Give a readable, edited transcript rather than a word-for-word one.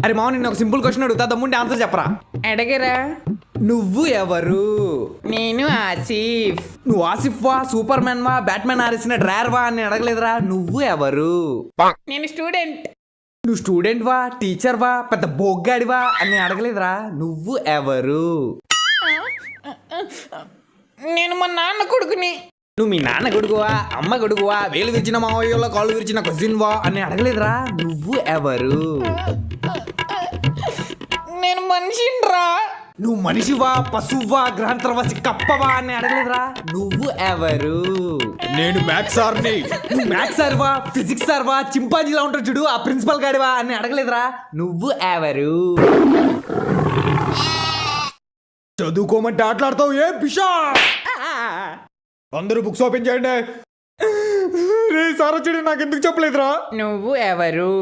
అరే మామ నిన్న ఒక సింపుల్ క్వశ్చన్ అడుగుతా దమ్ముంటే ఆన్సర్ చెప్పరా. అడగరా. నువ్వు ఎవరు? నేను ఆసిఫ్. నువ్వు ఆసిఫ్ వా, సూపర్ మ్యాన్ వా, బ్యాట్మెన్ ఆరేసిన డ్రైవర్ వా అని అడగలేదురా. నువ్వు ఎవరు? నేను స్టూడెంట్. నువ్వు స్టూడెంట్ వా, టీచర్ వా, పెద్ద బొగ్గాడివా అని అడగలేదురా. నువ్వు ఎవరు? నేను మా నాన్న కొడుకుని. నువ్వు మీ నాన్న కొడుకువా, అమ్మ కొడుకువా, వేలు విరిచిన మావయ్యలో కాళ్ళు విరిచిన కజిన్ వా అని అడగలేదురా. నువ్వు ఎవరు? నేను మనిషిరా. నువ్వు మనిషివా, పశువా, గ్రహాంతరవాసి కప్పవా అని అడగలేదురా. నువ్వు ఎవరు? నేను మ్యాథ్స్ సార్ని. నువ్వు మ్యాథ్స్ సార్వా, ఫిజిక్స్ సార్వా, చింపాంజీలా ఉంటాడు చూడు ఆ ప్రిన్సిపల్ గాడివా అని అడగలేదురా. నువ్వు ఎవరు? చదువుకోమంటే ఆటలాడతావు ఏ బిషా? అందరూ బుక్స్ ఓపెన్ చేయండి. రే సార్ వచ్చాడు, నాకు ఎందుకు చెప్పలేదురా? నువ్వు ఎవరు?